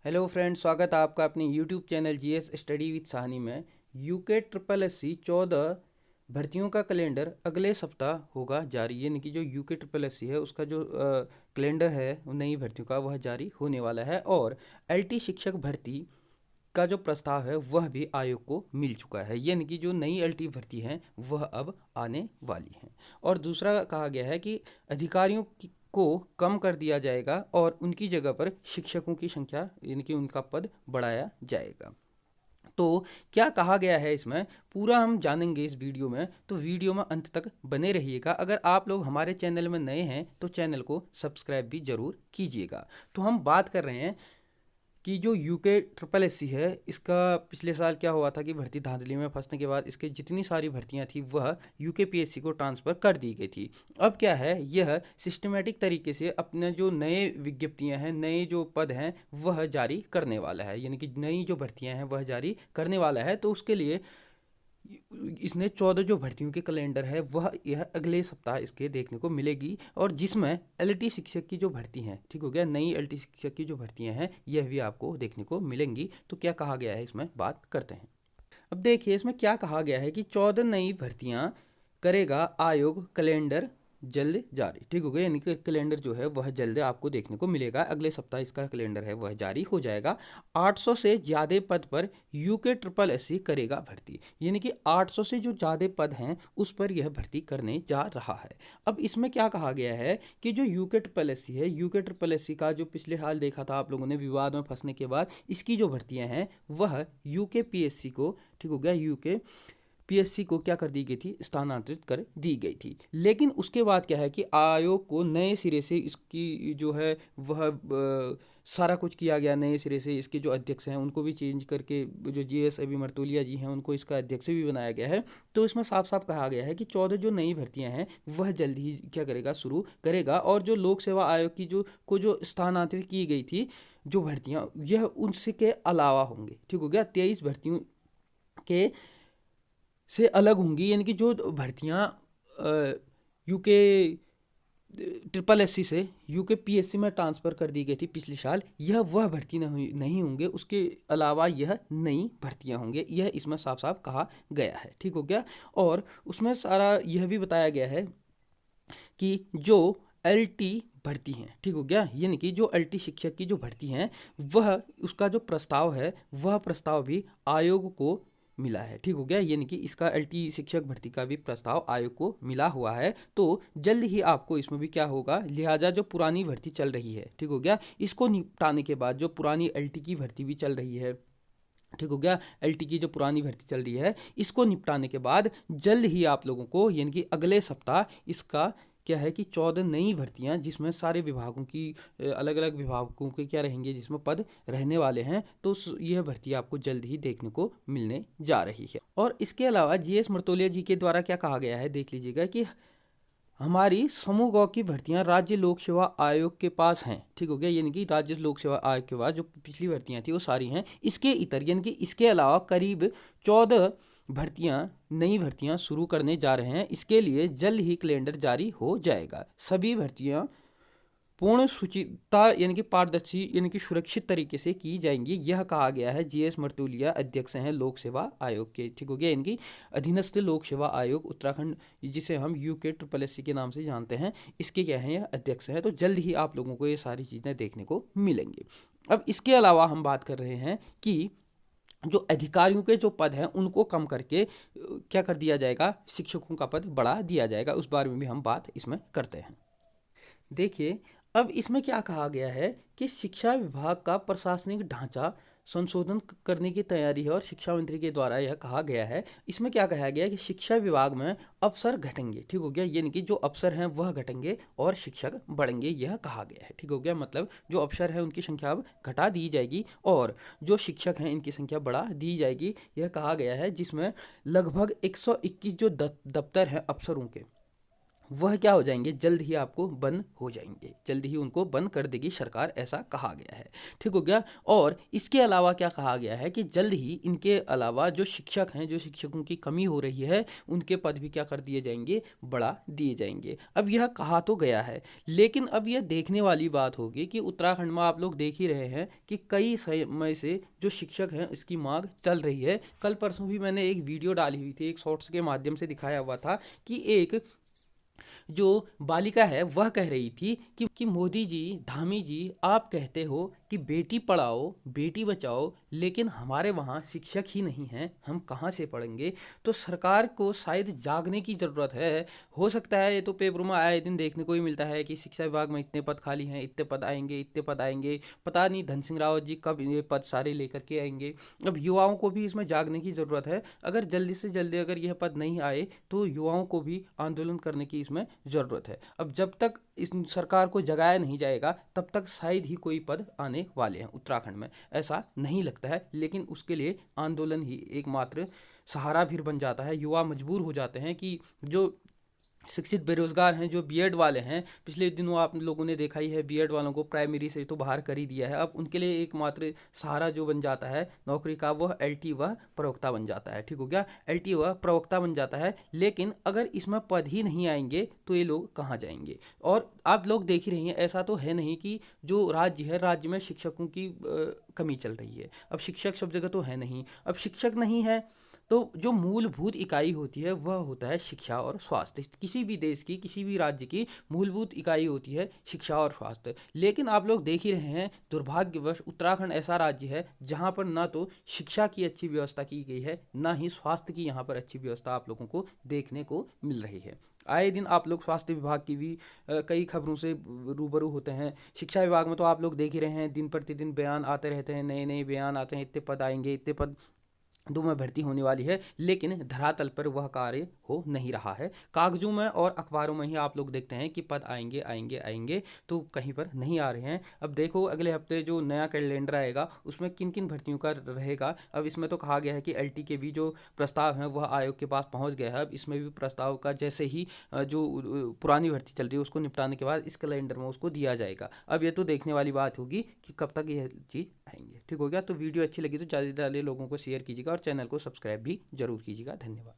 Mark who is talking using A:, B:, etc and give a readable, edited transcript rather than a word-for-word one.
A: Hello friends, स्वागत है आपका अपने YouTube channel GS study with Sahni में। यूके ट्रिपल एस सी 14 भर्तियों का कैलेंडर अगले सप्ताह होगा जारी। यानी कि जो यूके ट्रिपल एस सी है उसका जो कैलेंडर है नई भर्तियों का वह जारी होने वाला है। और एलटी शिक्षक भर्ती का जो प्रस्ताव है वह भी आयोग को मिल चुका है। यानी कि जो नई एलटी भर्ती हैं वह अब आने वाली हैं। और दूसरा कहा गया है कि अधिकारियों को कम कर दिया जाएगा और उनकी जगह पर शिक्षकों की संख्या यानी कि उनका पद बढ़ाया जाएगा। तो क्या कहा गया है इसमें पूरा हम जानेंगे इस वीडियो में, तो वीडियो में अंत तक बने रहिएगा। अगर आप लोग हमारे चैनल में नए हैं तो चैनल को सब्सक्राइब भी जरूर कीजिएगा। तो हम बात कर रहे हैं कि जो यूके ट्रिपल एस सी है इसका पिछले साल क्या हुआ था कि भर्ती धांधली में फंसने के बाद इसके जितनी सारी भर्तियां थी वह यूके पीएससी को ट्रांसफ़र कर दी गई थी। अब क्या है, यह सिस्टमेटिक तरीके से अपने जो नए विज्ञप्तियां हैं, नए जो पद हैं वह जारी करने वाला है। यानी कि नई जो भर्तियां हैं वह जारी करने वाला है। तो उसके लिए इसने 14 जो भर्तियों के कैलेंडर है वह यह अगले सप्ताह इसके देखने को मिलेगी। और जिसमें एलटी शिक्षक की जो भर्ती हैं, ठीक हो गया, नई एलटी शिक्षक की जो भर्तियां हैं यह भी आपको देखने को मिलेंगी। तो क्या कहा गया है इसमें बात करते हैं। अब देखिए इसमें क्या कहा गया है कि 14 नई भर्तियां करेगा आयोग, कैलेंडर जल्द जारी। ठीक हो गया, यानी कि कैलेंडर जो है वह जल्द आपको देखने को मिलेगा। अगले सप्ताह इसका कैलेंडर है वह जारी हो जाएगा। 800 से ज़्यादा पद पर यूके ट्रिपल एस सी करेगा भर्ती। यानी कि 800 से जो ज़्यादा पद हैं उस पर यह भर्ती करने जा रहा है। अब इसमें क्या कहा गया है कि जो यूके ट्रिपल एस सी है, यूके ट्रिपल एस सी का जो पिछले साल देखा था आप लोगों ने विवाद में फंसने के बाद, इसकी जो भर्तियां हैं वह यूके पीएससी को, ठीक हो गया, यूके पीएससी को क्या कर दी गई थी, स्थानांतरित कर दी गई थी। लेकिन उसके बाद क्या है कि आयोग को नए सिरे से इसकी जो है वह सारा कुछ किया गया नए सिरे से। इसके जो अध्यक्ष हैं उनको भी चेंज करके जो जीएस अभी मरतोलिया जी हैं उनको इसका अध्यक्ष भी बनाया गया है। तो इसमें साफ साफ कहा गया है कि 14 जो नई भर्तियां हैं वह जल्द ही क्या करेगा, शुरू करेगा। और जो लोक सेवा आयोग की जो स्थानांतरित की गई थी जो भर्तियां, यह उनसे के अलावा होंगे। ठीक हो गया, 23 भर्तियों के से अलग होंगी। यानी कि जो भर्तियां यूके ट्रिपल एस सी से यूके पीएससी में ट्रांसफ़र कर दी गई थी पिछले साल, यह वह भर्ती नहीं होंगे, उसके अलावा यह नई भर्तियां होंगे। यह इसमें साफ साफ कहा गया है। ठीक हो गया। और उसमें सारा यह भी बताया गया है कि जो एलटी भर्ती हैं, ठीक हो गया, यानी कि जो एलटी शिक्षक की जो भर्ती हैं वह उसका जो प्रस्ताव है वह प्रस्ताव भी आयोग को मिला है। ठीक हो गया, यानी कि इसका एलटी शिक्षक भर्ती का भी प्रस्ताव आयोग को मिला हुआ है। तो जल्द ही आपको इसमें भी क्या होगा, लिहाजा जो पुरानी भर्ती चल रही है, ठीक हो गया, इसको निपटाने के बाद जो पुरानी एलटी की भर्ती भी चल रही है, ठीक हो गया, एलटी की जो पुरानी भर्ती चल रही है इसको निपटाने के बाद जल्द ही आप लोगों को यानी कि अगले सप्ताह इसका क्या है कि 14 नई भर्तियां जिसमें सारे विभागों की अलग अलग विभागों के क्या रहेंगे जिसमें पद रहने वाले हैं, तो यह भर्ती आपको जल्द ही देखने को मिलने जा रही है। और इसके अलावा जीएस मरतोलिया जी के द्वारा क्या कहा गया है देख लीजिएगा कि हमारी समूह गौ की भर्तियां राज्य लोक सेवा आयोग के पास हैं। ठीक हो गया, यानी कि राज्य लोक सेवा आयोग के पास जो पिछली भर्तियां थी वो सारी हैं। इसके इतर यानी कि इसके अलावा करीब 14 भर्तियां, नई भर्तियां शुरू करने जा रहे हैं। इसके लिए जल्द ही कैलेंडर जारी हो जाएगा। सभी भर्तियां पूर्ण शुचिता यानी कि पारदर्शी यानी कि सुरक्षित तरीके से की जाएंगी, यह कहा गया है। जीएस मरतुलिया अध्यक्ष हैं लोक सेवा आयोग के। ठीक हो गया, इनकी अधीनस्थ लोक सेवा आयोग उत्तराखंड, जिसे हम यूके ट्रिपल एस सी के नाम से जानते हैं, इसके क्या हैं, यह अध्यक्ष हैं। तो जल्द ही आप लोगों को ये सारी चीज़ें देखने को मिलेंगी। अब इसके अलावा हम बात कर रहे हैं कि जो अधिकारियों के जो पद हैं उनको कम करके क्या कर दिया जाएगा, शिक्षकों का पद बढ़ा दिया जाएगा। उस बारे में भी हम बात इसमें करते हैं। देखिए अब इसमें क्या कहा गया है कि शिक्षा विभाग का प्रशासनिक ढांचा संशोधन करने की तैयारी है और शिक्षा मंत्री के द्वारा यह कहा गया है। इसमें क्या कहा गया है कि शिक्षा विभाग में अफसर घटेंगे। ठीक हो गया, यानी कि जो अफसर हैं वह घटेंगे और शिक्षक बढ़ेंगे, यह कहा गया है। ठीक हो गया, मतलब जो अफसर है उनकी संख्या अब घटा दी जाएगी और जो शिक्षक हैं इनकी संख्या बढ़ा दी जाएगी, यह कहा गया है। जिसमें लगभग 121 जो दफ्तर हैं अफसरों के वह क्या हो जाएंगे, जल्द ही आपको बंद हो जाएंगे, जल्द ही उनको बंद कर देगी सरकार, ऐसा कहा गया है। ठीक हो गया। और इसके अलावा क्या कहा गया है कि जल्द ही इनके अलावा जो शिक्षक हैं, जो शिक्षकों की कमी हो रही है, उनके पद भी क्या कर दिए जाएंगे, बढ़ा दिए जाएंगे। अब यह कहा तो गया है, लेकिन अब यह देखने वाली बात होगी कि उत्तराखंड में आप लोग देख ही रहे हैं कि कई समय से जो शिक्षक हैं इसकी मांग चल रही है। कल परसों भी मैंने एक वीडियो डाली हुई थी, एक शॉर्ट्स के माध्यम से दिखाया हुआ था कि एक जो बालिका है वह कह रही थी कि मोदी जी, धामी जी, आप कहते हो कि बेटी पढ़ाओ बेटी बचाओ, लेकिन हमारे वहाँ शिक्षक ही नहीं हैं, हम कहाँ से पढ़ेंगे। तो सरकार को शायद जागने की ज़रूरत है। हो सकता है, ये तो पेपरों में आए दिन देखने को ही मिलता है कि शिक्षा विभाग में इतने पद खाली हैं, इतने पद आएंगे, इतने पद आएंगे, पता नहीं धन सिंह रावत जी कब ये पद सारे लेकर के आएंगे। अब युवाओं को भी इसमें जागने की ज़रूरत है। अगर जल्दी से जल्दी अगर यह पद नहीं आए तो युवाओं को भी आंदोलन करने की इसमें ज़रूरत है। अब जब तक इस सरकार को जगाया नहीं जाएगा तब तक शायद ही कोई पद आने वाले हैं उत्तराखंड में, ऐसा नहीं लगता है। लेकिन उसके लिए आंदोलन ही एकमात्र सहारा फिर बन जाता है। युवा मजबूर हो जाते हैं कि जो शिक्षित बेरोजगार हैं, जो बीएड वाले हैं, पिछले दिनों आप लोगों ने देखा ही है, बीएड वालों को प्राइमरी से तो बाहर कर ही दिया है। अब उनके लिए एकमात्र सहारा जो बन जाता है नौकरी का, वह एलटी व प्रवक्ता बन जाता है। ठीक हो गया, एलटी व प्रवक्ता बन जाता है। लेकिन अगर इसमें पद ही नहीं आएंगे तो ये लोग कहाँ जाएंगे। और आप लोग देख ही रही हैं, ऐसा तो है नहीं कि जो राज्य है, राज्य में शिक्षकों की कमी चल रही है। अब शिक्षक सब जगह तो है नहीं। अब शिक्षक नहीं है तो जो मूलभूत इकाई होती है वह होता है शिक्षा और स्वास्थ्य। किसी भी देश की, किसी भी राज्य की मूलभूत इकाई होती है शिक्षा और स्वास्थ्य। लेकिन आप लोग देख ही रहे हैं, दुर्भाग्यवश उत्तराखंड ऐसा राज्य है जहाँ पर ना तो शिक्षा की अच्छी व्यवस्था की गई है, ना ही स्वास्थ्य की यहाँ पर अच्छी व्यवस्था आप लोगों को देखने को मिल रही है। आए दिन आप लोग स्वास्थ्य विभाग की भी कई खबरों से रूबरू होते हैं। शिक्षा विभाग में तो आप लोग देख ही रहे हैं, दिन प्रतिदिन बयान आते रहते हैं, नए नए बयान आते हैं, इतने पद आएंगे, इतने पद दो में भर्ती होने वाली है। लेकिन धरातल पर वह कार्य हो नहीं रहा है। कागजों में और अखबारों में ही आप लोग देखते हैं कि पद आएंगे आएंगे आएंगे, तो कहीं पर नहीं आ रहे हैं। अब देखो अगले हफ्ते जो नया कैलेंडर आएगा उसमें किन किन भर्तियों का रहेगा। अब इसमें तो कहा गया है कि एलटी के भी जो प्रस्ताव हैं वह आयोग के पास पहुंच गया है। अब इसमें भी प्रस्ताव का जैसे ही जो पुरानी भर्ती चल रही है उसको निपटाने के बाद इस कैलेंडर में उसको दिया जाएगा। अब ये तो देखने वाली बात होगी कि कब तक यह चीज़ आएंगे। ठीक हो गया। तो वीडियो अच्छी लगी तो ज़्यादा से ज़्यादा लोगों को शेयर कीजिएगा और चैनल को सब्सक्राइब भी जरूर कीजिएगा। धन्यवाद।